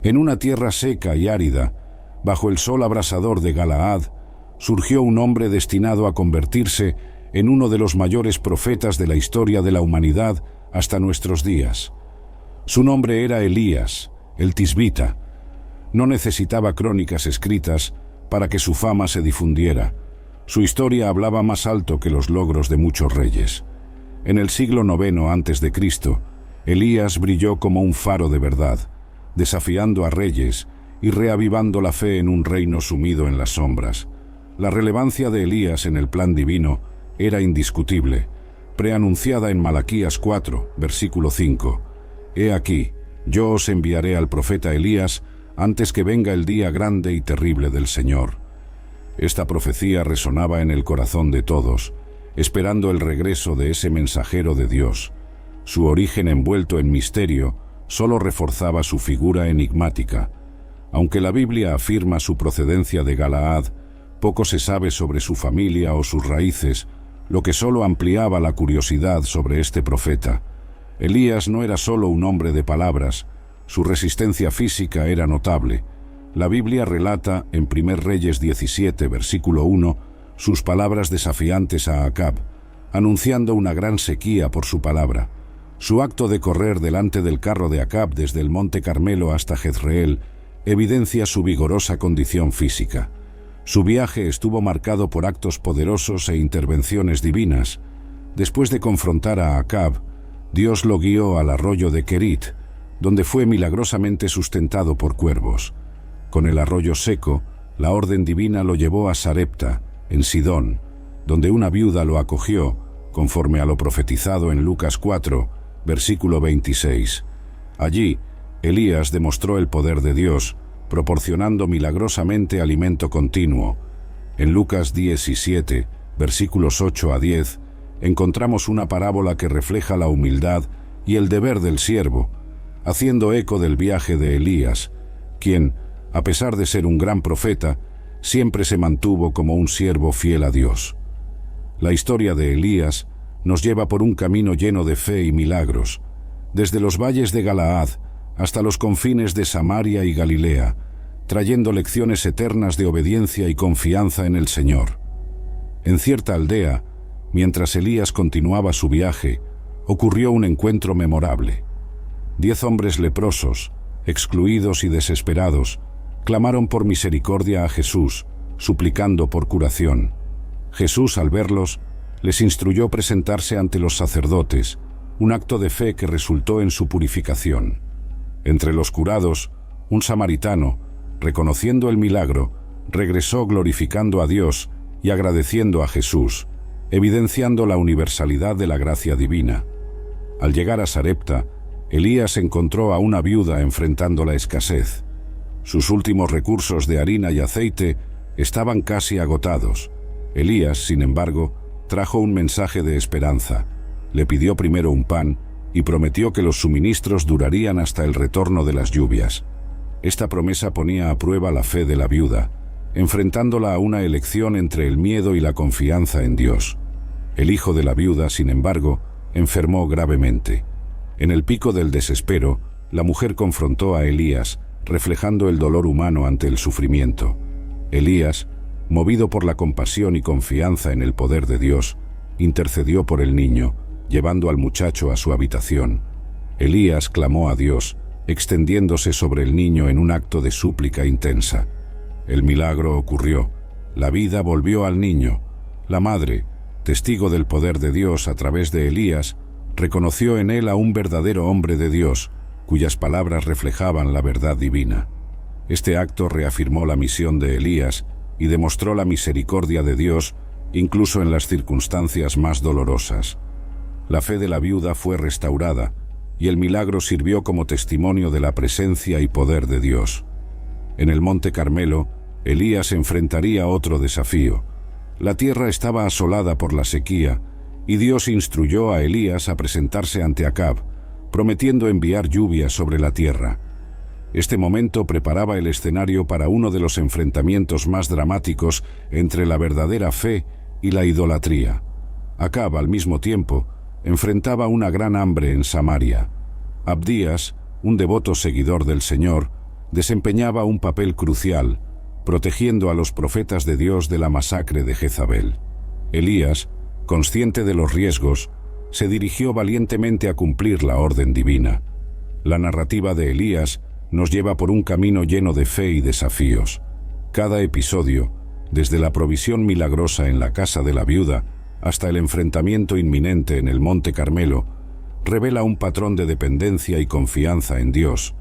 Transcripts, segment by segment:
En una tierra seca y árida, bajo el sol abrasador de Galaad, surgió un hombre destinado a convertirse en uno de los mayores profetas de la historia de la humanidad hasta nuestros días. Su nombre era Elías, el Tisbita. No necesitaba crónicas escritas para que su fama se difundiera. Su historia hablaba más alto que los logros de muchos reyes. En el siglo IX a.C., Elías brilló como un faro de verdad, desafiando a reyes y reavivando la fe en un reino sumido en las sombras. La relevancia de Elías en el plan divino era indiscutible, preanunciada en Malaquías 4, versículo 5. He aquí, yo os enviaré al profeta Elías antes que venga el día grande y terrible del Señor. Esta profecía resonaba en el corazón de todos, esperando el regreso de ese mensajero de Dios. Su origen envuelto en misterio solo reforzaba su figura enigmática. Aunque la Biblia afirma su procedencia de Galaad, poco se sabe sobre su familia o sus raíces, lo que solo ampliaba la curiosidad sobre este profeta. Elías no era solo un hombre de palabras, su resistencia física era notable. La Biblia relata en 1 Reyes 17, versículo 1, sus palabras desafiantes a Acab, anunciando una gran sequía por su palabra. Su acto de correr delante del carro de Acab desde el monte Carmelo hasta Jezreel evidencia su vigorosa condición física. Su viaje estuvo marcado por actos poderosos e intervenciones divinas. Después de confrontar a Acab, Dios lo guió al arroyo de Kerit, donde fue milagrosamente sustentado por cuervos. Con el arroyo seco, la orden divina lo llevó a Sarepta, en Sidón, donde una viuda lo acogió, conforme a lo profetizado en Lucas 4, versículo 26. Allí, Elías demostró el poder de Dios, proporcionando milagrosamente alimento continuo. En Lucas 17, versículos 8 a 10, encontramos una parábola que refleja la humildad y el deber del siervo, haciendo eco del viaje de Elías, quien, a pesar de ser un gran profeta, siempre se mantuvo como un siervo fiel a Dios. La historia de Elías nos lleva por un camino lleno de fe y milagros, desde los valles de Galaad hasta los confines de Samaria y Galilea, trayendo lecciones eternas de obediencia y confianza en el Señor. En cierta aldea, mientras Elías continuaba su viaje, ocurrió un encuentro memorable. 10 hombres leprosos, excluidos y desesperados, clamaron por misericordia a Jesús, suplicando por curación. Jesús, al verlos, les instruyó presentarse ante los sacerdotes, un acto de fe que resultó en su purificación. Entre los curados, un samaritano, reconociendo el milagro, regresó glorificando a Dios y agradeciendo a Jesús, evidenciando la universalidad de la gracia divina. Al llegar a Sarepta, Elías encontró a una viuda enfrentando la escasez. Sus últimos recursos de harina y aceite estaban casi agotados. Elías, sin embargo, trajo un mensaje de esperanza. Le pidió primero un pan y prometió que los suministros durarían hasta el retorno de las lluvias. Esta promesa ponía a prueba la fe de la viuda, enfrentándola a una elección entre el miedo y la confianza en Dios. El hijo de la viuda, sin embargo, enfermó gravemente. En el pico del desespero, la mujer confrontó a Elías, reflejando el dolor humano ante el sufrimiento. Elías, movido por la compasión y confianza en el poder de Dios, intercedió por el niño, llevando al muchacho a su habitación. Elías clamó a Dios, extendiéndose sobre el niño en un acto de súplica intensa. El milagro ocurrió. La vida volvió al niño. La madre, testigo del poder de Dios a través de Elías, reconoció en él a un verdadero hombre de Dios, cuyas palabras reflejaban la verdad divina. Este acto reafirmó la misión de Elías y demostró la misericordia de Dios, incluso en las circunstancias más dolorosas. La fe de la viuda fue restaurada, y el milagro sirvió como testimonio de la presencia y poder de Dios. En el monte Carmelo, Elías enfrentaría otro desafío. La tierra estaba asolada por la sequía, y Dios instruyó a Elías a presentarse ante Acab, prometiendo enviar lluvia sobre la tierra. Este momento preparaba el escenario para uno de los enfrentamientos más dramáticos entre la verdadera fe y la idolatría. Acab, al mismo tiempo, enfrentaba una gran hambre en Samaria. Abdías, un devoto seguidor del Señor, desempeñaba un papel crucial, protegiendo a los profetas de Dios de la masacre de Jezabel. Elías, consciente de los riesgos, se dirigió valientemente a cumplir la orden divina. La narrativa de Elías nos lleva por un camino lleno de fe y desafíos. Cada episodio, desde la provisión milagrosa en la casa de la viuda hasta el enfrentamiento inminente en el Monte Carmelo, revela un patrón de dependencia y confianza en Dios,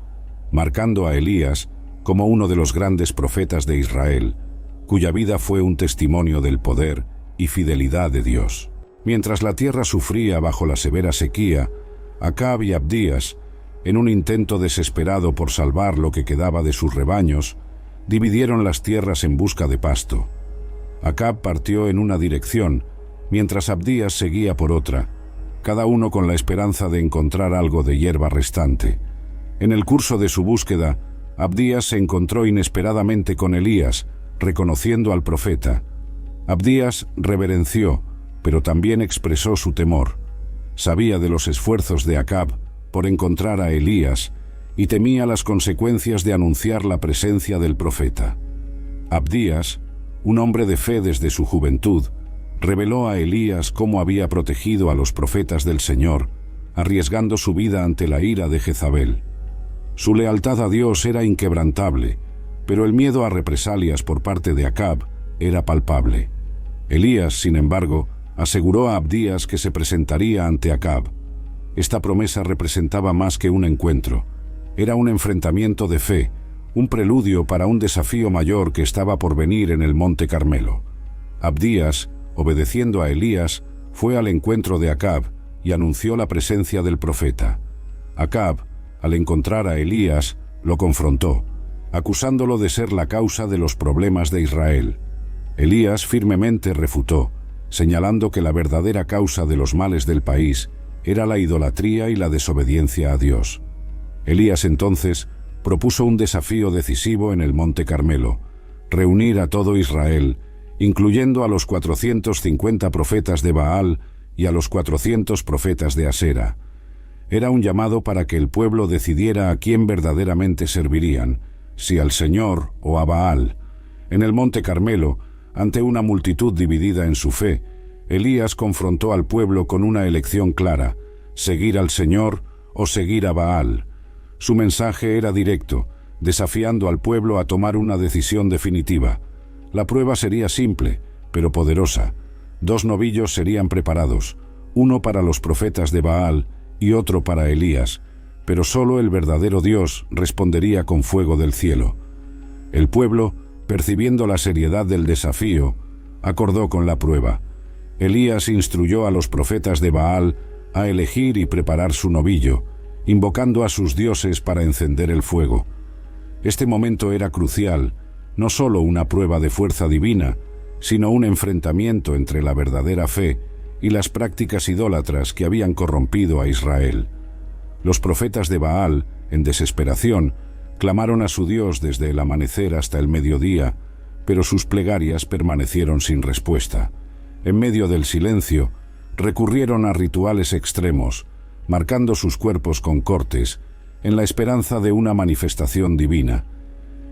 marcando a Elías como uno de los grandes profetas de Israel, cuya vida fue un testimonio del poder y fidelidad de Dios. Mientras la tierra sufría bajo la severa sequía, Acab y Abdías, en un intento desesperado por salvar lo que quedaba de sus rebaños, dividieron las tierras en busca de pasto. Acab partió en una dirección, mientras Abdías seguía por otra, cada uno con la esperanza de encontrar algo de hierba restante. En el curso de su búsqueda, Abdías se encontró inesperadamente con Elías, reconociendo al profeta. Abdías reverenció, pero también expresó su temor. Sabía de los esfuerzos de Acab por encontrar a Elías y temía las consecuencias de anunciar la presencia del profeta. Abdías, un hombre de fe desde su juventud, reveló a Elías cómo había protegido a los profetas del Señor, arriesgando su vida ante la ira de Jezabel. Su lealtad a Dios era inquebrantable, pero el miedo a represalias por parte de Acab era palpable. Elías, sin embargo, aseguró a Abdías que se presentaría ante Acab. Esta promesa representaba más que un encuentro. Era un enfrentamiento de fe, un preludio para un desafío mayor que estaba por venir en el Monte Carmelo. Abdías, obedeciendo a Elías, fue al encuentro de Acab y anunció la presencia del profeta. Acab, al encontrar a Elías, lo confrontó, acusándolo de ser la causa de los problemas de Israel. Elías firmemente refutó, señalando que la verdadera causa de los males del país era la idolatría y la desobediencia a Dios. Elías entonces propuso un desafío decisivo en el Monte Carmelo: reunir a todo Israel, incluyendo a los 450 profetas de Baal y a los 400 profetas de Asera. Era un llamado para que el pueblo decidiera a quién verdaderamente servirían, si al Señor o a Baal. En el Monte Carmelo, ante una multitud dividida en su fe, Elías confrontó al pueblo con una elección clara: seguir al Señor o seguir a Baal. Su mensaje era directo, desafiando al pueblo a tomar una decisión definitiva. La prueba sería simple, pero poderosa. 2 novillos serían preparados, uno para los profetas de Baal y otro para Elías, pero solo el verdadero Dios respondería con fuego del cielo. El pueblo, percibiendo la seriedad del desafío, acordó con la prueba. Elías instruyó a los profetas de Baal a elegir y preparar su novillo, invocando a sus dioses para encender el fuego. Este momento era crucial, no solo una prueba de fuerza divina, sino un enfrentamiento entre la verdadera fe y las prácticas idólatras que habían corrompido a Israel. Los profetas de Baal, en desesperación, clamaron a su Dios desde el amanecer hasta el mediodía, pero sus plegarias permanecieron sin respuesta. En medio del silencio, recurrieron a rituales extremos, marcando sus cuerpos con cortes, en la esperanza de una manifestación divina.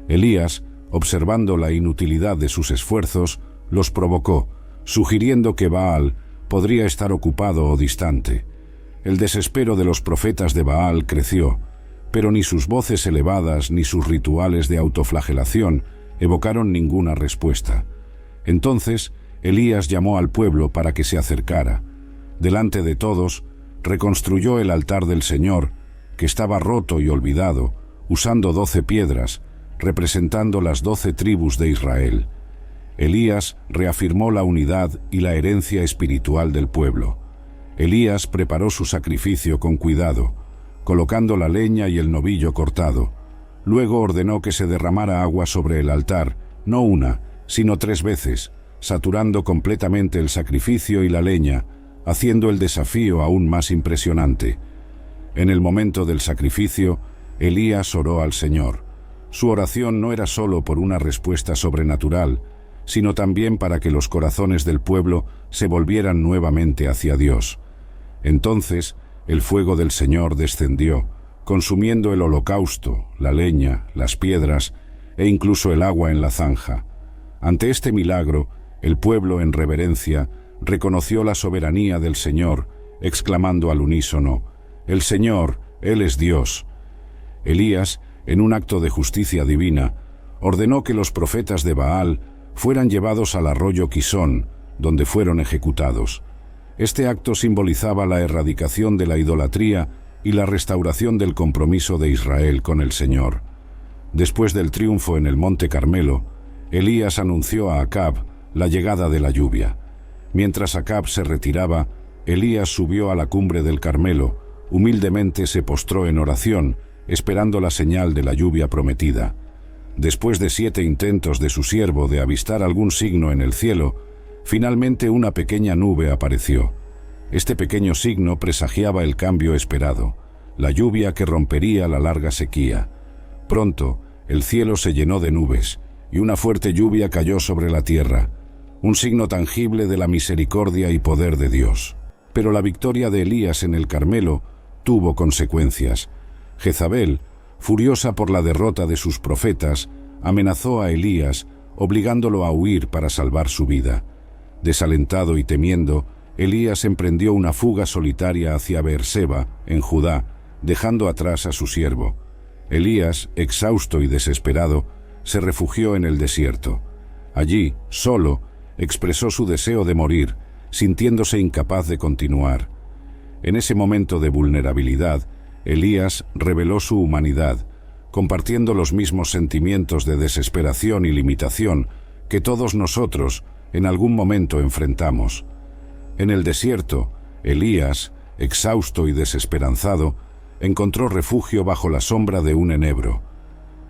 Elías, observando la inutilidad de sus esfuerzos, los provocó, sugiriendo que Baal podría estar ocupado o distante. El desespero de los profetas de Baal creció, pero ni sus voces elevadas ni sus rituales de autoflagelación evocaron ninguna respuesta. Entonces, Elías llamó al pueblo para que se acercara. Delante de todos, reconstruyó el altar del Señor, que estaba roto y olvidado, usando 12 piedras, representando las 12 tribus de Israel. Elías reafirmó la unidad y la herencia espiritual del pueblo. Elías preparó su sacrificio con cuidado, colocando la leña y el novillo cortado. Luego ordenó que se derramara agua sobre el altar, no una, sino 3 veces, saturando completamente el sacrificio y la leña, haciendo el desafío aún más impresionante. En el momento del sacrificio, Elías oró al Señor. Su oración no era solo por una respuesta sobrenatural, sino también para que los corazones del pueblo se volvieran nuevamente hacia Dios. Entonces, el fuego del Señor descendió, consumiendo el holocausto, la leña, las piedras e incluso el agua en la zanja. Ante este milagro, el pueblo, en reverencia, reconoció la soberanía del Señor, exclamando al unísono: «El Señor, Él es Dios». Elías, en un acto de justicia divina, ordenó que los profetas de Baal fueran llevados al arroyo Quisón, donde fueron ejecutados. Este acto simbolizaba la erradicación de la idolatría y la restauración del compromiso de Israel con el Señor. Después del triunfo en el Monte Carmelo, Elías anunció a Acab la llegada de la lluvia. Mientras Acab se retiraba, Elías subió a la cumbre del Carmelo, humildemente se postró en oración, esperando la señal de la lluvia prometida. Después de 7 intentos de su siervo de avistar algún signo en el cielo, finalmente una pequeña nube apareció. Este pequeño signo presagiaba el cambio esperado, la lluvia que rompería la larga sequía. Pronto, el cielo se llenó de nubes, y una fuerte lluvia cayó sobre la tierra, un signo tangible de la misericordia y poder de Dios. Pero la victoria de Elías en el Carmelo tuvo consecuencias. Jezabel, furiosa por la derrota de sus profetas, amenazó a Elías, obligándolo a huir para salvar su vida. Desalentado y temiendo, Elías emprendió una fuga solitaria hacia Beerseba, en Judá, dejando atrás a su siervo. Elías, exhausto y desesperado, se refugió en el desierto. Allí, solo, expresó su deseo de morir, sintiéndose incapaz de continuar. En ese momento de vulnerabilidad, Elías reveló su humanidad, compartiendo los mismos sentimientos de desesperación y limitación que todos nosotros en algún momento enfrentamos. En el desierto, Elías, exhausto y desesperanzado, encontró refugio bajo la sombra de un enebro.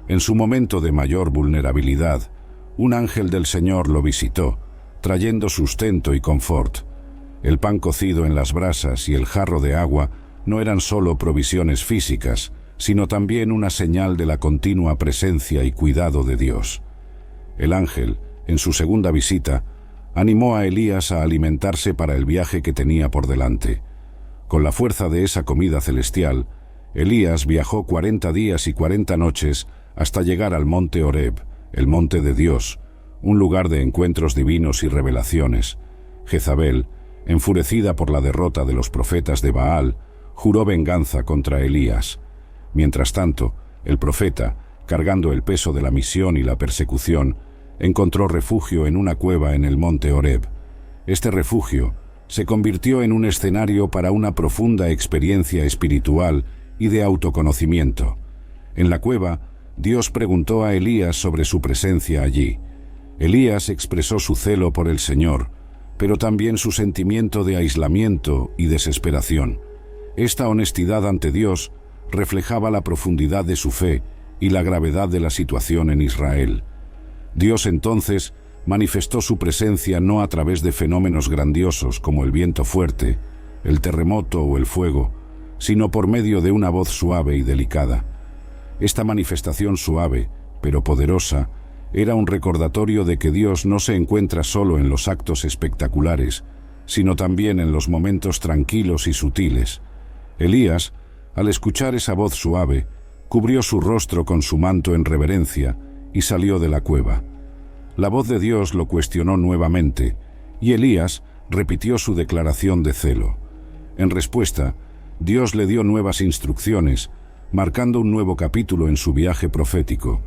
En su momento de mayor vulnerabilidad, un ángel del Señor lo visitó, trayendo sustento y confort. El pan cocido en las brasas y el jarro de agua no eran solo provisiones físicas, sino también una señal de la continua presencia y cuidado de Dios. El ángel, en su segunda visita, animó a Elías a alimentarse para el viaje que tenía por delante. Con la fuerza de esa comida celestial, Elías viajó 40 días y 40 noches hasta llegar al monte Horeb, el monte de Dios, un lugar de encuentros divinos y revelaciones. Jezabel, enfurecida por la derrota de los profetas de Baal, juró venganza contra Elías. Mientras tanto, el profeta, cargando el peso de la misión y la persecución, encontró refugio en una cueva en el monte Horeb. Este refugio se convirtió en un escenario para una profunda experiencia espiritual y de autoconocimiento. En la cueva, Dios preguntó a Elías sobre su presencia allí. Elías expresó su celo por el Señor, pero también su sentimiento de aislamiento y desesperación. Esta honestidad ante Dios reflejaba la profundidad de su fe y la gravedad de la situación en Israel. Dios entonces manifestó su presencia no a través de fenómenos grandiosos como el viento fuerte, el terremoto o el fuego, sino por medio de una voz suave y delicada. Esta manifestación suave, pero poderosa, era un recordatorio de que Dios no se encuentra solo en los actos espectaculares, sino también en los momentos tranquilos y sutiles. Elías, al escuchar esa voz suave, cubrió su rostro con su manto en reverencia y salió de la cueva. La voz de Dios lo cuestionó nuevamente, y Elías repitió su declaración de celo. En respuesta, Dios le dio nuevas instrucciones, marcando un nuevo capítulo en su viaje profético.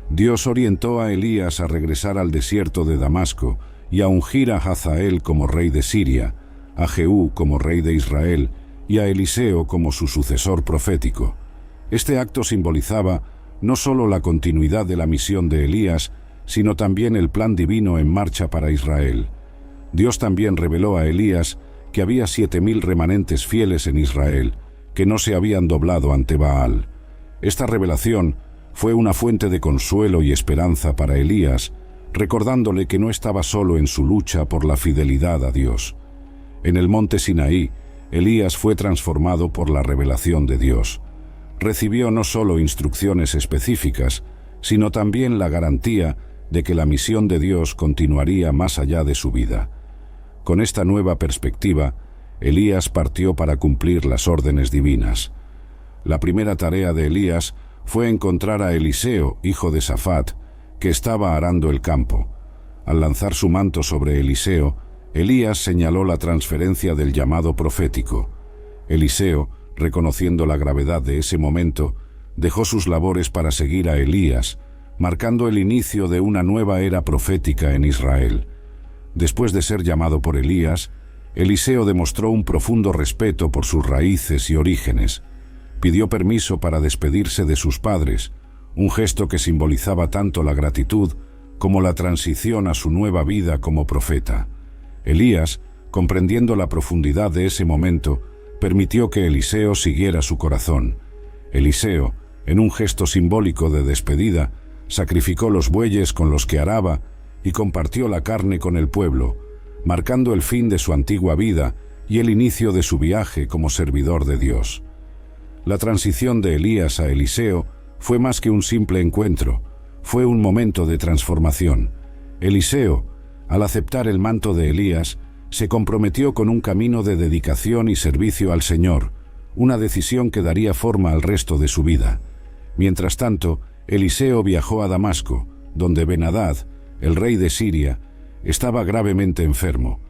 Dios orientó a Elías a regresar al desierto de Damasco y a ungir a Hazael como rey de Siria, a Jehú como rey de Israel y a Eliseo como su sucesor profético. Este acto simbolizaba no solo la continuidad de la misión de Elías, sino también el plan divino en marcha para Israel. Dios también reveló a Elías que había 7.000 remanentes fieles en Israel, que no se habían doblado ante Baal. Esta revelación fue una fuente de consuelo y esperanza para Elías, recordándole que no estaba solo en su lucha por la fidelidad a Dios. En el monte Sinaí, Elías fue transformado por la revelación de Dios. Recibió no solo instrucciones específicas, sino también la garantía de que la misión de Dios continuaría más allá de su vida. Con esta nueva perspectiva, Elías partió para cumplir las órdenes divinas. La primera tarea de Elías fue encontrar a Eliseo, hijo de Safat, que estaba arando el campo. Al lanzar su manto sobre Eliseo, Elías señaló la transferencia del llamado profético. Eliseo, reconociendo la gravedad de ese momento, dejó sus labores para seguir a Elías, marcando el inicio de una nueva era profética en Israel. Después de ser llamado por Elías, Eliseo demostró un profundo respeto por sus raíces y orígenes. Pidió permiso para despedirse de sus padres, un gesto que simbolizaba tanto la gratitud como la transición a su nueva vida como profeta. Elías, comprendiendo la profundidad de ese momento, permitió que Eliseo siguiera su corazón. Eliseo, en un gesto simbólico de despedida, sacrificó los bueyes con los que araba y compartió la carne con el pueblo, marcando el fin de su antigua vida y el inicio de su viaje como servidor de Dios. La transición de Elías a Eliseo fue más que un simple encuentro, fue un momento de transformación. Eliseo, al aceptar el manto de Elías, se comprometió con un camino de dedicación y servicio al Señor, una decisión que daría forma al resto de su vida. Mientras tanto, Eliseo viajó a Damasco, donde Ben-Hadad, el rey de Siria, estaba gravemente enfermo.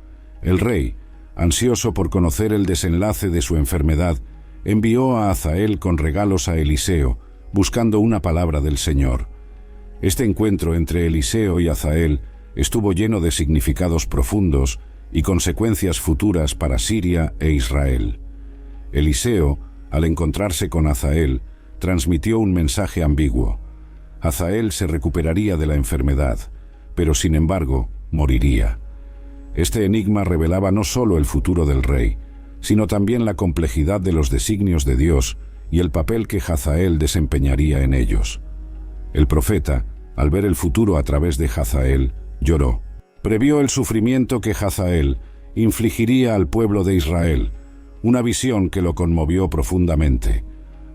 El rey, ansioso por conocer el desenlace de su enfermedad, envió a Hazael con regalos a Eliseo, buscando una palabra del Señor. Este encuentro entre Eliseo y Hazael estuvo lleno de significados profundos y consecuencias futuras para Siria e Israel. Eliseo, al encontrarse con Hazael, transmitió un mensaje ambiguo. Hazael se recuperaría de la enfermedad, pero sin embargo, moriría. Este enigma revelaba no solo el futuro del rey, sino también la complejidad de los designios de Dios y el papel que Hazael desempeñaría en ellos. El profeta, al ver el futuro a través de Hazael, lloró. Previó el sufrimiento que Hazael infligiría al pueblo de Israel, una visión que lo conmovió profundamente.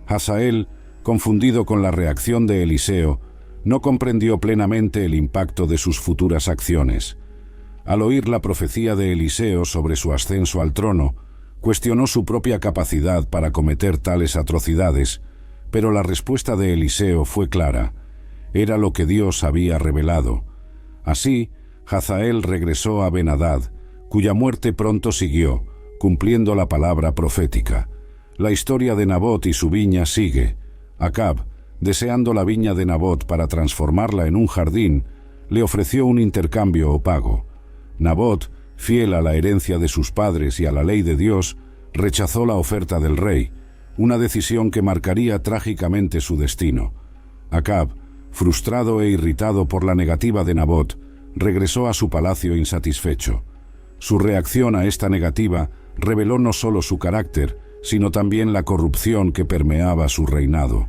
Hazael, confundido con la reacción de Eliseo, no comprendió plenamente el impacto de sus futuras acciones. Al oír la profecía de Eliseo sobre su ascenso al trono, cuestionó su propia capacidad para cometer tales atrocidades, pero la respuesta de Eliseo fue clara. Era lo que Dios había revelado. Así, Hazael regresó a Ben-Hadad, cuya muerte pronto siguió, cumpliendo la palabra profética. La historia de Nabot y su viña sigue. Acab, deseando la viña de Nabot para transformarla en un jardín, le ofreció un intercambio o pago. Nabot, fiel a la herencia de sus padres y a la ley de Dios, rechazó la oferta del rey, una decisión que marcaría trágicamente su destino. Acab, frustrado e irritado por la negativa de Nabot, regresó a su palacio insatisfecho. Su reacción a esta negativa reveló no solo su carácter, sino también la corrupción que permeaba su reinado.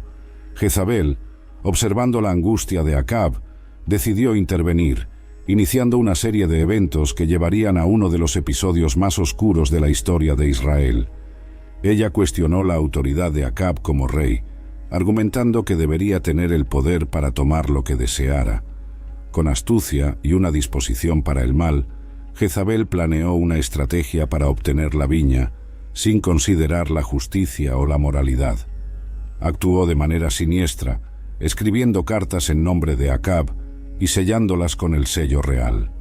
Jezabel, observando la angustia de Acab, decidió intervenir, iniciando una serie de eventos que llevarían a uno de los episodios más oscuros de la historia de Israel. Ella cuestionó la autoridad de Acab como rey, argumentando que debería tener el poder para tomar lo que deseara. Con astucia y una disposición para el mal, Jezabel planeó una estrategia para obtener la viña, sin considerar la justicia o la moralidad. Actuó de manera siniestra, escribiendo cartas en nombre de Acab y sellándolas con el sello real.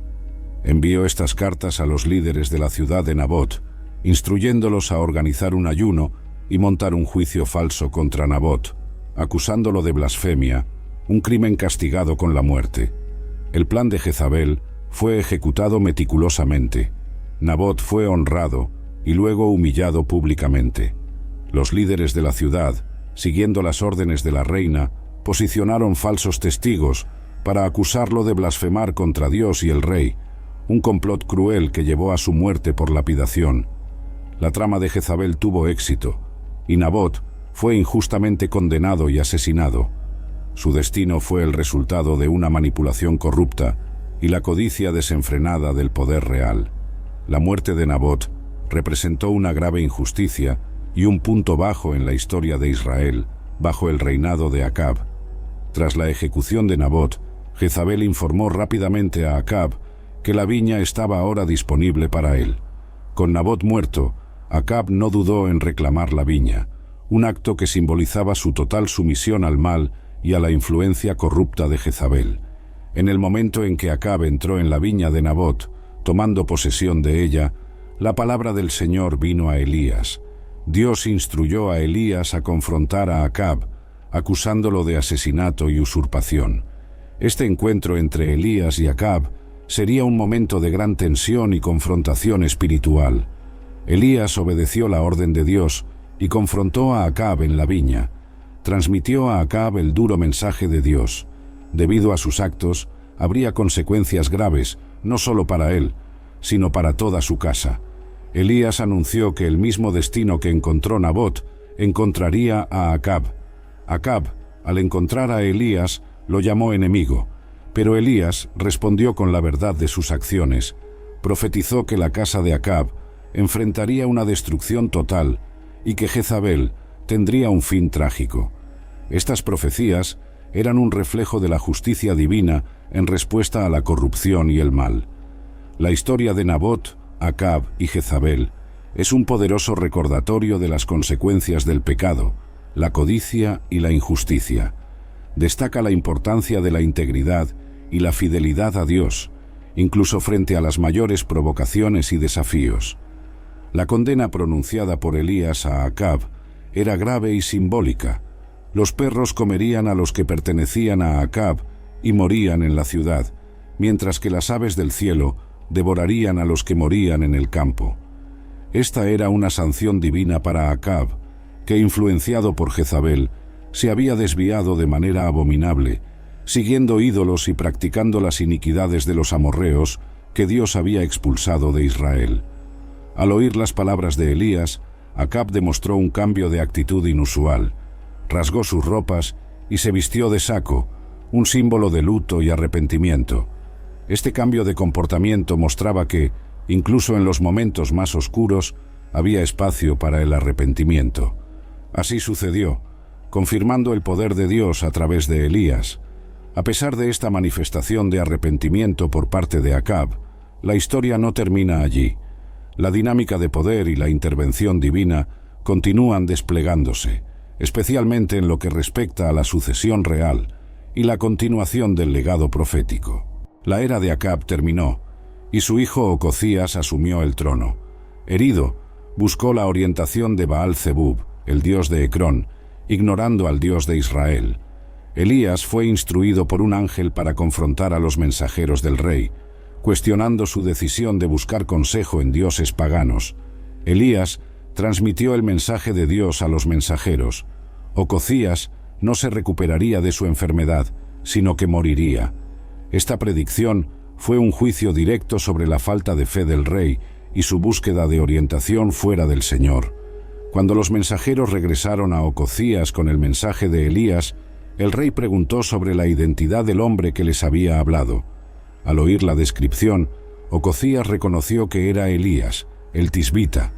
Envió estas cartas a los líderes de la ciudad de Nabot, instruyéndolos a organizar un ayuno y montar un juicio falso contra Nabot, acusándolo de blasfemia, un crimen castigado con la muerte. El plan de Jezabel fue ejecutado meticulosamente. Nabot fue honrado y luego humillado públicamente. Los líderes de la ciudad, siguiendo las órdenes de la reina, posicionaron falsos testigos para acusarlo de blasfemar contra Dios y el rey, un complot cruel que llevó a su muerte por lapidación. La trama de Jezabel tuvo éxito, y Nabot fue injustamente condenado y asesinado. Su destino fue el resultado de una manipulación corrupta y la codicia desenfrenada del poder real. La muerte de Nabot representó una grave injusticia y un punto bajo en la historia de Israel, bajo el reinado de Acab. Tras la ejecución de Nabot, Jezabel informó rápidamente a Acab que la viña estaba ahora disponible para él. Con Nabot muerto, Acab no dudó en reclamar la viña, un acto que simbolizaba su total sumisión al mal y a la influencia corrupta de Jezabel. En el momento en que Acab entró en la viña de Nabot, tomando posesión de ella, la palabra del Señor vino a Elías. Dios instruyó a Elías a confrontar a Acab, acusándolo de asesinato y usurpación. Este encuentro entre Elías y Acab sería un momento de gran tensión y confrontación espiritual. Elías obedeció la orden de Dios y confrontó a Acab en la viña. Transmitió a Acab el duro mensaje de Dios. Debido a sus actos, habría consecuencias graves, no solo para él, sino para toda su casa. Elías anunció que el mismo destino que encontró Nabot encontraría a Acab. Acab, al encontrar a Elías, lo llamó enemigo, pero Elías respondió con la verdad de sus acciones. Profetizó que la casa de Acab enfrentaría una destrucción total y que Jezabel tendría un fin trágico. Estas profecías eran un reflejo de la justicia divina en respuesta a la corrupción y el mal. La historia de Nabot, Acab y Jezabel es un poderoso recordatorio de las consecuencias del pecado, la codicia y la injusticia. Destaca la importancia de la integridad y la fidelidad a Dios, incluso frente a las mayores provocaciones y desafíos. La condena pronunciada por Elías a Acab era grave y simbólica. Los perros comerían a los que pertenecían a Acab y morían en la ciudad, mientras que las aves del cielo devorarían a los que morían en el campo. Esta era una sanción divina para Acab, que, influenciado por Jezabel, se había desviado de manera abominable, siguiendo ídolos y practicando las iniquidades de los amorreos que Dios había expulsado de Israel. Al oír las palabras de Elías, Acab demostró un cambio de actitud inusual. Rasgó sus ropas y se vistió de saco, un símbolo de luto y arrepentimiento. Este cambio de comportamiento mostraba que, incluso en los momentos más oscuros, había espacio para el arrepentimiento. Así sucedió, confirmando el poder de Dios a través de Elías. A pesar de esta manifestación de arrepentimiento por parte de Acab, la historia no termina allí. La dinámica de poder y la intervención divina continúan desplegándose, especialmente en lo que respecta a la sucesión real y la continuación del legado profético. La era de Acab terminó, y su hijo Ocozías asumió el trono. Herido, buscó la orientación de Baal-Zebub, el dios de Ecrón, ignorando al Dios de Israel. Elías fue instruido por un ángel para confrontar a los mensajeros del rey, cuestionando su decisión de buscar consejo en dioses paganos. Elías transmitió el mensaje de Dios a los mensajeros. Ocozías no se recuperaría de su enfermedad, sino que moriría. Esta predicción fue un juicio directo sobre la falta de fe del rey y su búsqueda de orientación fuera del Señor. Cuando los mensajeros regresaron a Ocozías con el mensaje de Elías, el rey preguntó sobre la identidad del hombre que les había hablado. Al oír la descripción, Ocozías reconoció que era Elías, el tisbita.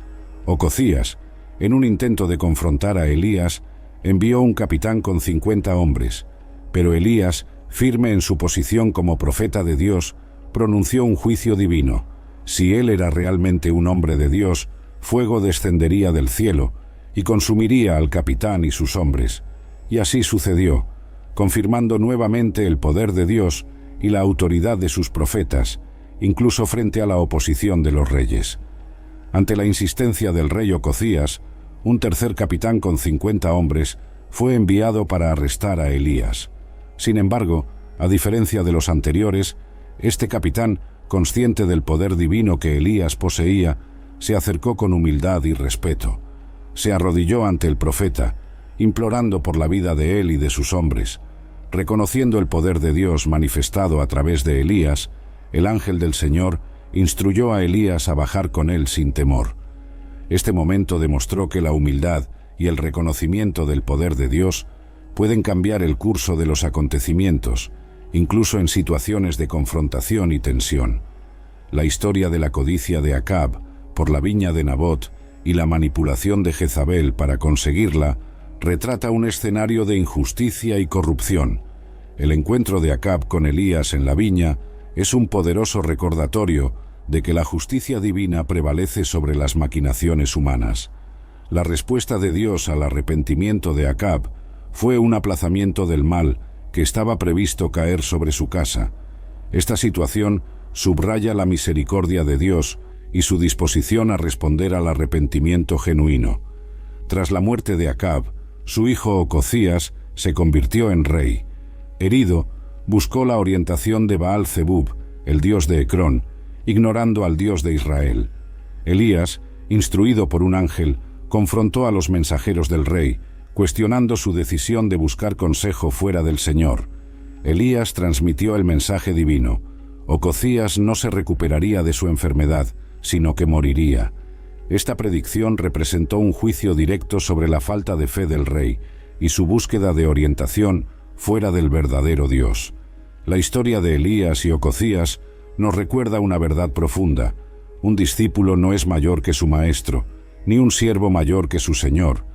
Ocozías, en un intento de confrontar a Elías, envió un capitán con 50 hombres, pero Elías, firme en su posición como profeta de Dios, pronunció un juicio divino. Si él era realmente un hombre de Dios, fuego descendería del cielo y consumiría al capitán y sus hombres. Y así sucedió, confirmando nuevamente el poder de Dios y la autoridad de sus profetas, incluso frente a la oposición de los reyes. Ante la insistencia del rey Ocozías, un tercer capitán con 50 hombres fue enviado para arrestar a Elías. Sin embargo, a diferencia de los anteriores, este capitán, consciente del poder divino que Elías poseía, se acercó con humildad y respeto. Se arrodilló ante el profeta, implorando por la vida de él y de sus hombres. Reconociendo el poder de Dios manifestado a través de Elías, el ángel del Señor instruyó a Elías a bajar con él sin temor. Este momento demostró que la humildad y el reconocimiento del poder de Dios pueden cambiar el curso de los acontecimientos, incluso en situaciones de confrontación y tensión. La historia de la codicia de Acab por la viña de Nabot y la manipulación de Jezabel para conseguirla retrata un escenario de injusticia y corrupción. El encuentro de Acab con Elías en la viña es un poderoso recordatorio de que la justicia divina prevalece sobre las maquinaciones humanas. La respuesta de Dios al arrepentimiento de Acab fue un aplazamiento del mal que estaba previsto caer sobre su casa. Esta situación subraya la misericordia de Dios y su disposición a responder al arrepentimiento genuino. Tras la muerte de Acab, su hijo Ocozías se convirtió en rey. Herido, buscó la orientación de Baal-Zebub, el dios de Ecrón, ignorando al Dios de Israel. Elías, instruido por un ángel, confrontó a los mensajeros del rey, cuestionando su decisión de buscar consejo fuera del Señor. Elías transmitió el mensaje divino. Ocozías no se recuperaría de su enfermedad, sino que moriría. Esta predicción representó un juicio directo sobre la falta de fe del rey y su búsqueda de orientación fuera del verdadero Dios. La historia de Elías y Ocozías nos recuerda una verdad profunda. Un discípulo no es mayor que su maestro, ni un siervo mayor que su señor.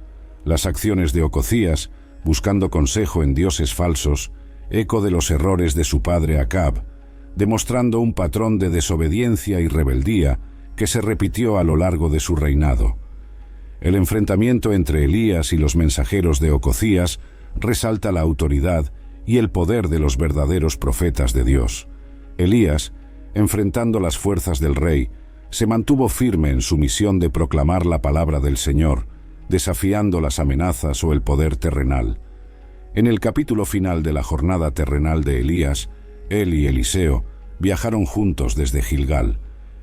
Las acciones de Ocozías, buscando consejo en dioses falsos, eco de los errores de su padre Acab, demostrando un patrón de desobediencia y rebeldía que se repitió a lo largo de su reinado. El enfrentamiento entre Elías y los mensajeros de Ocozías resalta la autoridad y el poder de los verdaderos profetas de Dios. Elías, enfrentando las fuerzas del rey, se mantuvo firme en su misión de proclamar la palabra del Señor, desafiando las amenazas o el poder terrenal. En el capítulo final de la jornada terrenal de Elías, él y Eliseo viajaron juntos desde Gilgal.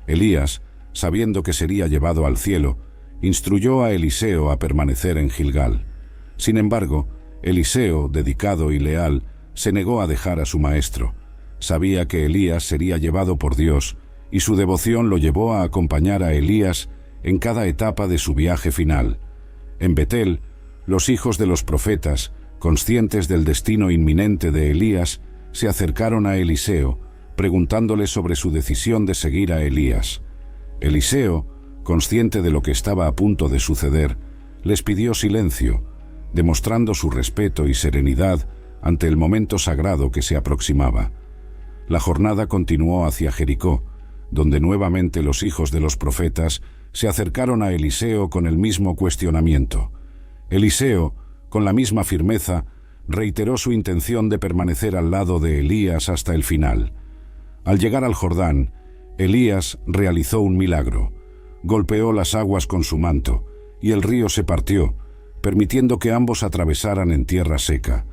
Elías, sabiendo que sería llevado al cielo, instruyó a Eliseo a permanecer en Gilgal. Sin embargo, Eliseo, dedicado y leal, se negó a dejar a su maestro. Sabía que Elías sería llevado por Dios, y su devoción lo llevó a acompañar a Elías en cada etapa de su viaje final. En Betel, los hijos de los profetas, conscientes del destino inminente de Elías, se acercaron a Eliseo, preguntándole sobre su decisión de seguir a Elías. Eliseo, consciente de lo que estaba a punto de suceder, les pidió silencio, demostrando su respeto y serenidad ante el momento sagrado que se aproximaba. La jornada continuó hacia Jericó, donde nuevamente los hijos de los profetas se acercaron a Eliseo con el mismo cuestionamiento. Eliseo, con la misma firmeza, reiteró su intención de permanecer al lado de Elías hasta el final. Al llegar al Jordán, Elías realizó un milagro. Golpeó las aguas con su manto, y el río se partió, permitiendo que ambos atravesaran en tierra seca.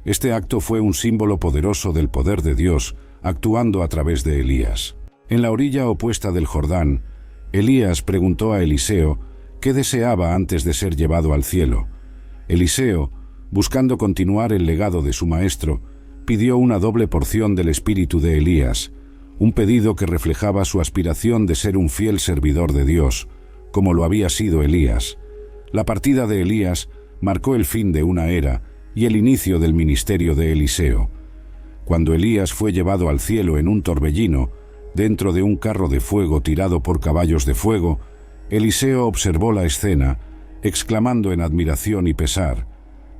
Este acto fue un símbolo poderoso del poder de Dios, actuando a través de Elías. En la orilla opuesta del Jordán, Elías preguntó a Eliseo qué deseaba antes de ser llevado al cielo. Eliseo, buscando continuar el legado de su maestro, pidió una doble porción del espíritu de Elías, un pedido que reflejaba su aspiración de ser un fiel servidor de Dios, como lo había sido Elías. La partida de Elías marcó el fin de una era y el inicio del ministerio de Eliseo. Cuando Elías fue llevado al cielo en un torbellino, dentro de un carro de fuego tirado por caballos de fuego, Eliseo observó la escena, exclamando en admiración y pesar.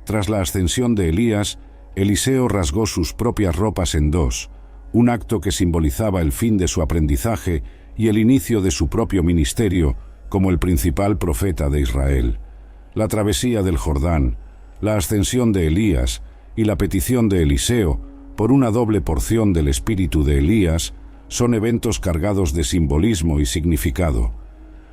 Tras la ascensión de Elías, Eliseo rasgó sus propias ropas en dos, un acto que simbolizaba el fin de su aprendizaje y el inicio de su propio ministerio como el principal profeta de Israel. La travesía del Jordán, la ascensión de Elías y la petición de Eliseo por una doble porción del espíritu de Elías son eventos cargados de simbolismo y significado.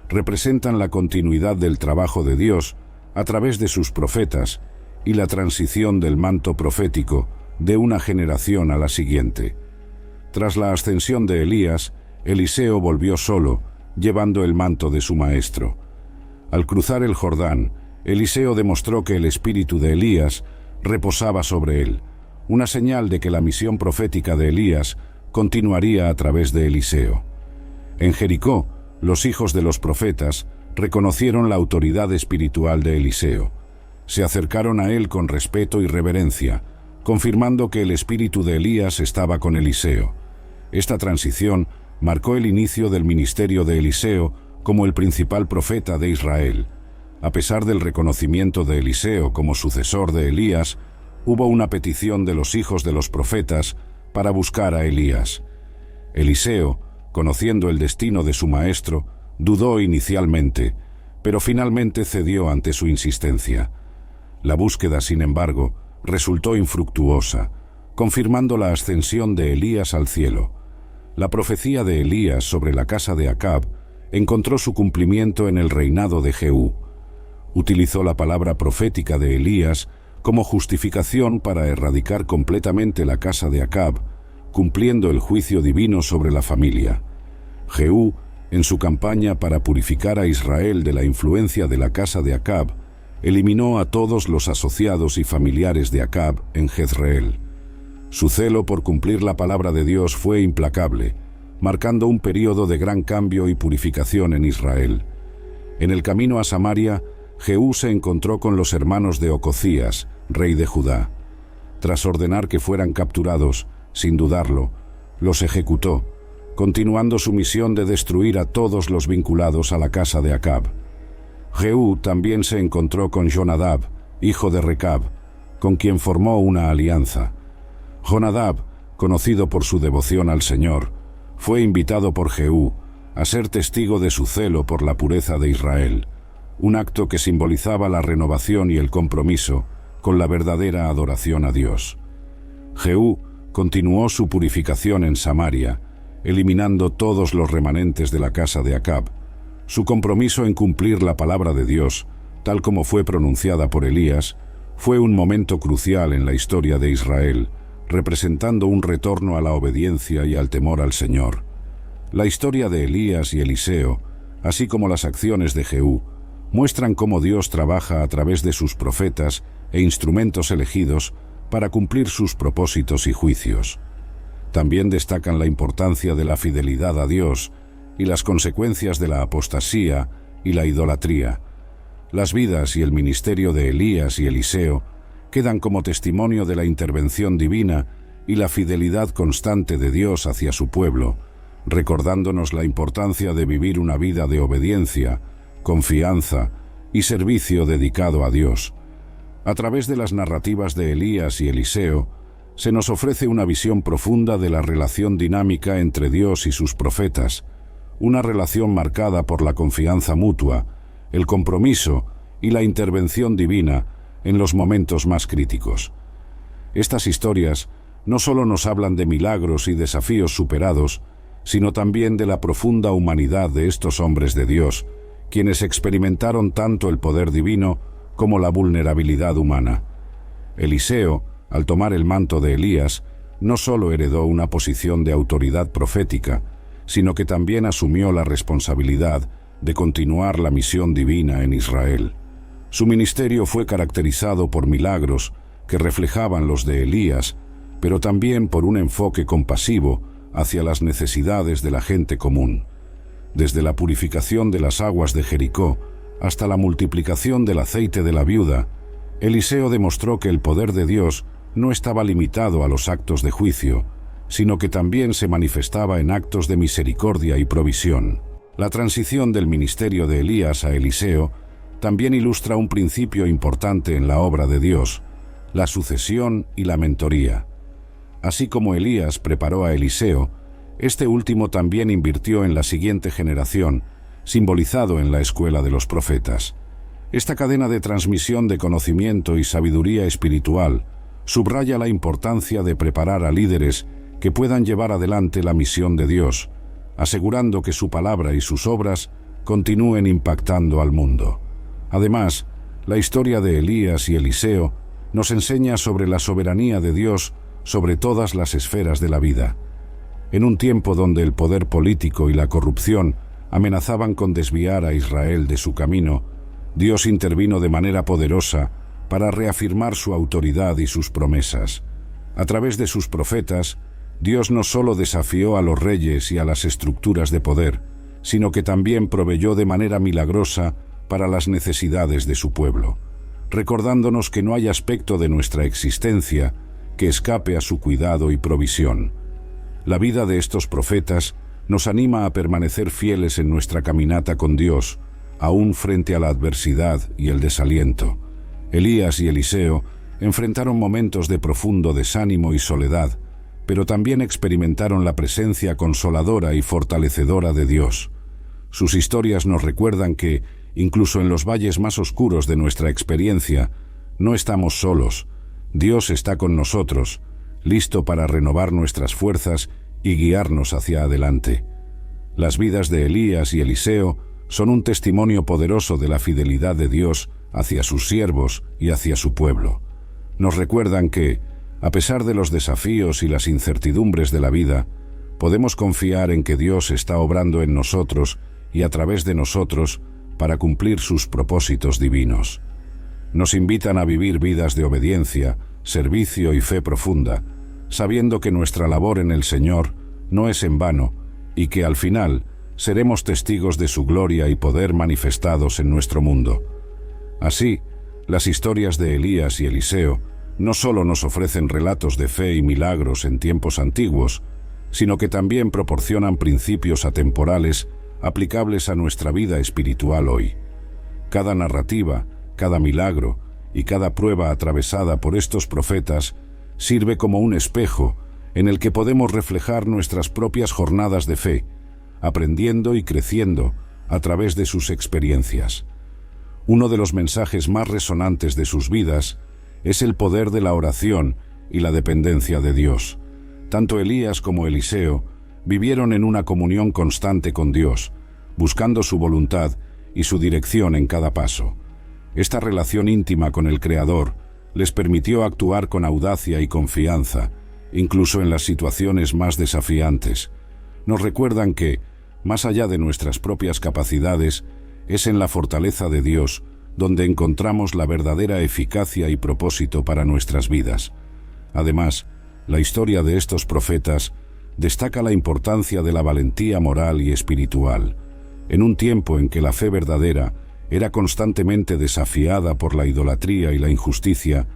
Representan la continuidad del trabajo de Dios a través de sus profetas y la transición del manto profético de una generación a la siguiente. Tras la ascensión de Elías, Eliseo volvió solo, llevando el manto de su maestro. Al cruzar el Jordán, Eliseo demostró que el espíritu de Elías reposaba sobre él, una señal de que la misión profética de Elías continuaría a través de Eliseo. En Jericó, los hijos de los profetas reconocieron la autoridad espiritual de Eliseo. Se acercaron a él con respeto y reverencia, confirmando que el espíritu de Elías estaba con Eliseo. Esta transición marcó el inicio del ministerio de Eliseo como el principal profeta de Israel. A pesar del reconocimiento de Eliseo como sucesor de Elías, hubo una petición de los hijos de los profetas para buscar a Elías. Eliseo, conociendo el destino de su maestro, dudó inicialmente, pero finalmente cedió ante su insistencia. La búsqueda, sin embargo, resultó infructuosa, confirmando la ascensión de Elías al cielo. La profecía de Elías sobre la casa de Acab encontró su cumplimiento en el reinado de Jehú. Utilizó la palabra profética de Elías como justificación para erradicar completamente la casa de Acab, cumpliendo el juicio divino sobre la familia. Jehú, en su campaña para purificar a Israel de la influencia de la casa de Acab, eliminó a todos los asociados y familiares de Acab en Jezreel. Su celo por cumplir la palabra de Dios fue implacable, marcando un período de gran cambio y purificación en Israel. En el camino a Samaria, Jehú se encontró con los hermanos de Ococías, rey de Judá. Tras ordenar que fueran capturados, sin dudarlo, los ejecutó, continuando su misión de destruir a todos los vinculados a la casa de Acab. Jehú también se encontró con Jonadab, hijo de Recab, con quien formó una alianza. Jonadab, conocido por su devoción al Señor, fue invitado por Jehú a ser testigo de su celo por la pureza de Israel, un acto que simbolizaba la renovación y el compromiso con la verdadera adoración a Dios. Jehú continuó su purificación en Samaria, eliminando todos los remanentes de la casa de Acab. Su compromiso en cumplir la palabra de Dios, tal como fue pronunciada por Elías, fue un momento crucial en la historia de Israel, representando un retorno a la obediencia y al temor al Señor. La historia de Elías y Eliseo, así como las acciones de Jehú, muestran cómo Dios trabaja a través de sus profetas e instrumentos elegidos para cumplir sus propósitos y juicios. También destacan la importancia de la fidelidad a Dios y las consecuencias de la apostasía y la idolatría. Las vidas y el ministerio de Elías y Eliseo quedan como testimonio de la intervención divina y la fidelidad constante de Dios hacia su pueblo, recordándonos la importancia de vivir una vida de obediencia, confianza y servicio dedicado a Dios. A través de las narrativas de Elías y Eliseo, se nos ofrece una visión profunda de la relación dinámica entre Dios y sus profetas, una relación marcada por la confianza mutua, el compromiso y la intervención divina en los momentos más críticos. Estas historias no solo nos hablan de milagros y desafíos superados, sino también de la profunda humanidad de estos hombres de Dios, quienes experimentaron tanto el poder divino como la vulnerabilidad humana. Eliseo, al tomar el manto de Elías, no solo heredó una posición de autoridad profética, sino que también asumió la responsabilidad de continuar la misión divina en Israel. Su ministerio fue caracterizado por milagros que reflejaban los de Elías, pero también por un enfoque compasivo hacia las necesidades de la gente común. Desde la purificación de las aguas de Jericó hasta la multiplicación del aceite de la viuda, Eliseo demostró que el poder de Dios no estaba limitado a los actos de juicio, sino que también se manifestaba en actos de misericordia y provisión. La transición del ministerio de Elías a Eliseo también ilustra un principio importante en la obra de Dios, la sucesión y la mentoría. Así como Elías preparó a Eliseo, este último también invirtió en la siguiente generación, simbolizado en la escuela de los profetas. Esta cadena de transmisión de conocimiento y sabiduría espiritual subraya la importancia de preparar a líderes que puedan llevar adelante la misión de Dios, asegurando que su palabra y sus obras continúen impactando al mundo. Además, la historia de Elías y Eliseo nos enseña sobre la soberanía de Dios sobre todas las esferas de la vida. En un tiempo donde el poder político y la corrupción amenazaban con desviar a Israel de su camino, Dios intervino de manera poderosa para reafirmar su autoridad y sus promesas. A través de sus profetas, Dios no solo desafió a los reyes y a las estructuras de poder, sino que también proveyó de manera milagrosa para las necesidades de su pueblo, recordándonos que no hay aspecto de nuestra existencia que escape a su cuidado y provisión. La vida de estos profetas nos anima a permanecer fieles en nuestra caminata con Dios, aún frente a la adversidad y el desaliento. Elías y Eliseo enfrentaron momentos de profundo desánimo y soledad, pero también experimentaron la presencia consoladora y fortalecedora de Dios. Sus historias nos recuerdan que, incluso en los valles más oscuros de nuestra experiencia, no estamos solos. Dios está con nosotros, listo para renovar nuestras fuerzas y guiarnos hacia adelante. Las vidas de Elías y Eliseo son un testimonio poderoso de la fidelidad de Dios hacia sus siervos y hacia su pueblo. Nos recuerdan que, a pesar de los desafíos y las incertidumbres de la vida, podemos confiar en que Dios está obrando en nosotros y a través de nosotros para cumplir sus propósitos divinos. Nos invitan a vivir vidas de obediencia, servicio y fe profunda, sabiendo que nuestra labor en el Señor no es en vano y que al final seremos testigos de su gloria y poder manifestados en nuestro mundo. Así, las historias de Elías y Eliseo no solo nos ofrecen relatos de fe y milagros en tiempos antiguos, sino que también proporcionan principios atemporales aplicables a nuestra vida espiritual hoy. Cada narrativa, cada milagro y cada prueba atravesada por estos profetas sirve como un espejo en el que podemos reflejar nuestras propias jornadas de fe, aprendiendo y creciendo a través de sus experiencias. Uno de los mensajes más resonantes de sus vidas es el poder de la oración y la dependencia de Dios. Tanto Elías como Eliseo vivieron en una comunión constante con Dios, buscando su voluntad y su dirección en cada paso. Esta relación íntima con el Creador les permitió actuar con audacia y confianza, incluso en las situaciones más desafiantes. Nos recuerdan que, más allá de nuestras propias capacidades, es en la fortaleza de Dios donde encontramos la verdadera eficacia y propósito para nuestras vidas. Además, la historia de estos profetas destaca la importancia de la valentía moral y espiritual. En un tiempo en que la fe verdadera era constantemente desafiada por la idolatría y la injusticia,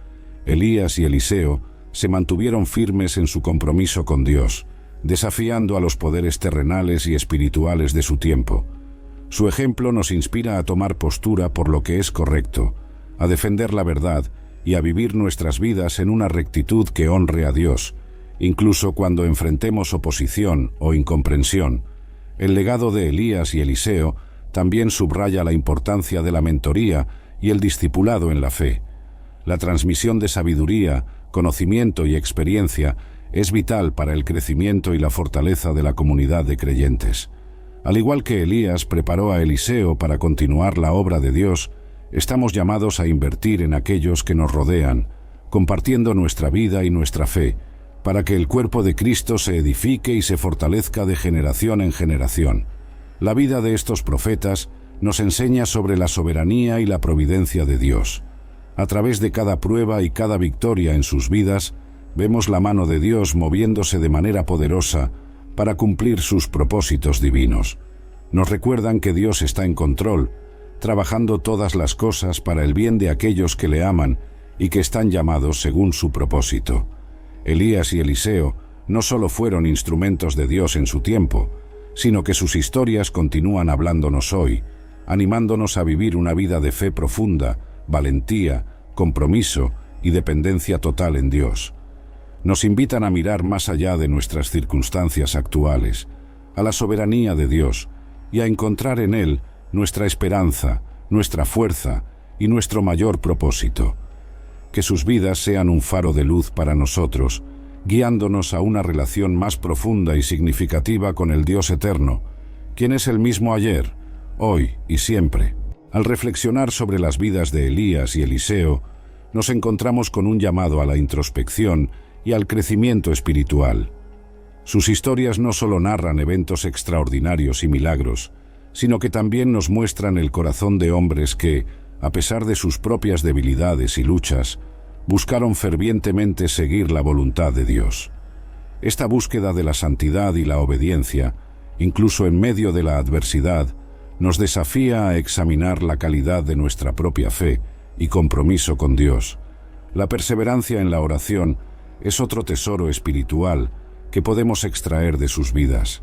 Elías y Eliseo se mantuvieron firmes en su compromiso con Dios, desafiando a los poderes terrenales y espirituales de su tiempo. Su ejemplo nos inspira a tomar postura por lo que es correcto, a defender la verdad y a vivir nuestras vidas en una rectitud que honre a Dios, incluso cuando enfrentemos oposición o incomprensión. El legado de Elías y Eliseo también subraya la importancia de la mentoría y el discipulado en la fe. La transmisión de sabiduría, conocimiento y experiencia es vital para el crecimiento y la fortaleza de la comunidad de creyentes. Al igual que Elías preparó a Eliseo para continuar la obra de Dios, estamos llamados a invertir en aquellos que nos rodean, compartiendo nuestra vida y nuestra fe, para que el cuerpo de Cristo se edifique y se fortalezca de generación en generación. La vida de estos profetas nos enseña sobre la soberanía y la providencia de Dios. A través de cada prueba y cada victoria en sus vidas, vemos la mano de Dios moviéndose de manera poderosa para cumplir sus propósitos divinos. Nos recuerdan que Dios está en control, trabajando todas las cosas para el bien de aquellos que le aman y que están llamados según su propósito. Elías y Eliseo no solo fueron instrumentos de Dios en su tiempo, sino que sus historias continúan hablándonos hoy, animándonos a vivir una vida de fe profunda, valentía, compromiso y dependencia total en Dios. Nos invitan a mirar más allá de nuestras circunstancias actuales, a la soberanía de Dios y a encontrar en Él nuestra esperanza, nuestra fuerza y nuestro mayor propósito. Que sus vidas sean un faro de luz para nosotros, guiándonos a una relación más profunda y significativa con el Dios eterno, quien es el mismo ayer, hoy y siempre. Al reflexionar sobre las vidas de Elías y Eliseo, nos encontramos con un llamado a la introspección y al crecimiento espiritual. Sus historias no solo narran eventos extraordinarios y milagros, sino que también nos muestran el corazón de hombres que, a pesar de sus propias debilidades y luchas, buscaron fervientemente seguir la voluntad de Dios. Esta búsqueda de la santidad y la obediencia, incluso en medio de la adversidad, nos desafía a examinar la calidad de nuestra propia fe y compromiso con Dios. La perseverancia en la oración es otro tesoro espiritual que podemos extraer de sus vidas.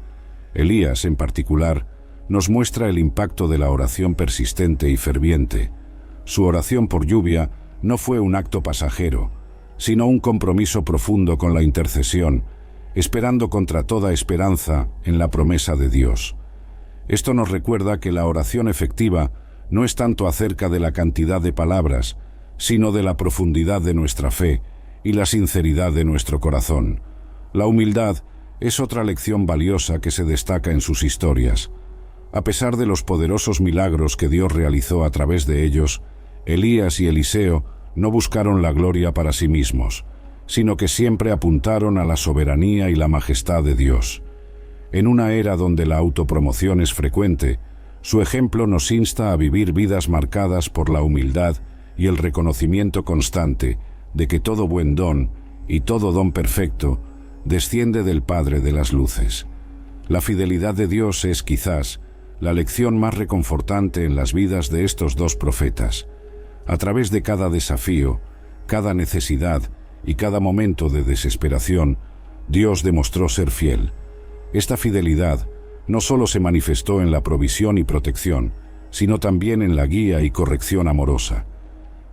Elías, en particular, nos muestra el impacto de la oración persistente y ferviente. Su oración por lluvia no fue un acto pasajero, sino un compromiso profundo con la intercesión, esperando contra toda esperanza en la promesa de Dios. Esto nos recuerda que la oración efectiva no es tanto acerca de la cantidad de palabras, sino de la profundidad de nuestra fe y la sinceridad de nuestro corazón. La humildad es otra lección valiosa que se destaca en sus historias. A pesar de los poderosos milagros que Dios realizó a través de ellos, Elías y Eliseo no buscaron la gloria para sí mismos, sino que siempre apuntaron a la soberanía y la majestad de Dios. En una era donde la autopromoción es frecuente, su ejemplo nos insta a vivir vidas marcadas por la humildad y el reconocimiento constante de que todo buen don y todo don perfecto desciende del Padre de las luces. La fidelidad de Dios es, quizás, la lección más reconfortante en las vidas de estos dos profetas. A través de cada desafío, cada necesidad y cada momento de desesperación, Dios demostró ser fiel. Esta fidelidad no solo se manifestó en la provisión y protección, sino también en la guía y corrección amorosa.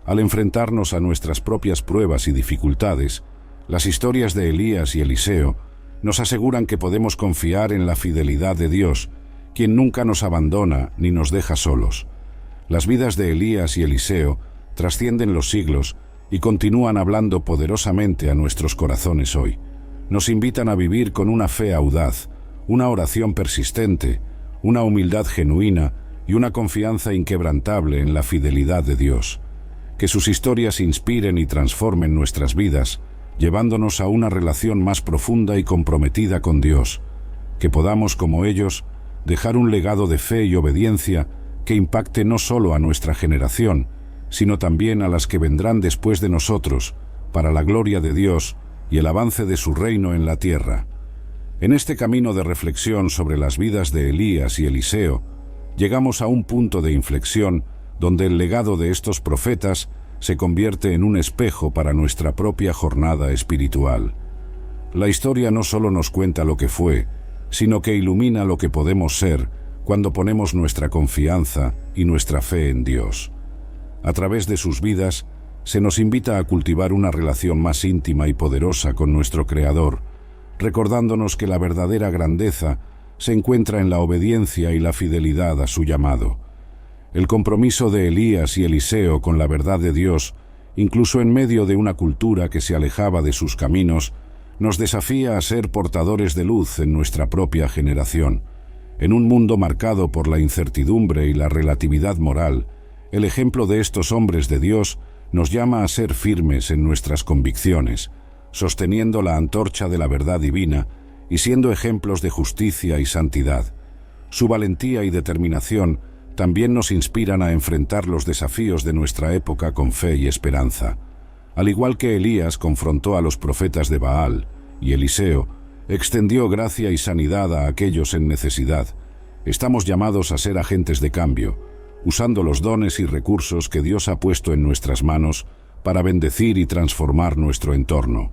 Al enfrentarnos a nuestras propias pruebas y dificultades, las historias de Elías y Eliseo nos aseguran que podemos confiar en la fidelidad de Dios, quien nunca nos abandona ni nos deja solos. Las vidas de Elías y Eliseo trascienden los siglos y continúan hablando poderosamente a nuestros corazones hoy. Nos invitan a vivir con una fe audaz, una oración persistente, una humildad genuina y una confianza inquebrantable en la fidelidad de Dios. Que sus historias inspiren y transformen nuestras vidas, llevándonos a una relación más profunda y comprometida con Dios. Que podamos, como ellos, dejar un legado de fe y obediencia que impacte no solo a nuestra generación, sino también a las que vendrán después de nosotros, para la gloria de Dios y el avance de su reino en la tierra. En este camino de reflexión sobre las vidas de Elías y Eliseo, llegamos a un punto de inflexión donde el legado de estos profetas se convierte en un espejo para nuestra propia jornada espiritual. La historia no solo nos cuenta lo que fue, sino que ilumina lo que podemos ser cuando ponemos nuestra confianza y nuestra fe en Dios. A través de sus vidas, se nos invita a cultivar una relación más íntima y poderosa con nuestro Creador, recordándonos que la verdadera grandeza se encuentra en la obediencia y la fidelidad a su llamado. El compromiso de Elías y Eliseo con la verdad de Dios, incluso en medio de una cultura que se alejaba de sus caminos, nos desafía a ser portadores de luz en nuestra propia generación. En un mundo marcado por la incertidumbre y la relatividad moral, el ejemplo de estos hombres de Dios nos llama a ser firmes en nuestras convicciones, sosteniendo la antorcha de la verdad divina y siendo ejemplos de justicia y santidad. Su valentía y determinación también nos inspiran a enfrentar los desafíos de nuestra época con fe y esperanza. Al igual que Elías confrontó a los profetas de Baal, y Eliseo extendió gracia y sanidad a aquellos en necesidad, estamos llamados a ser agentes de cambio, usando los dones y recursos que Dios ha puesto en nuestras manos para bendecir y transformar nuestro entorno.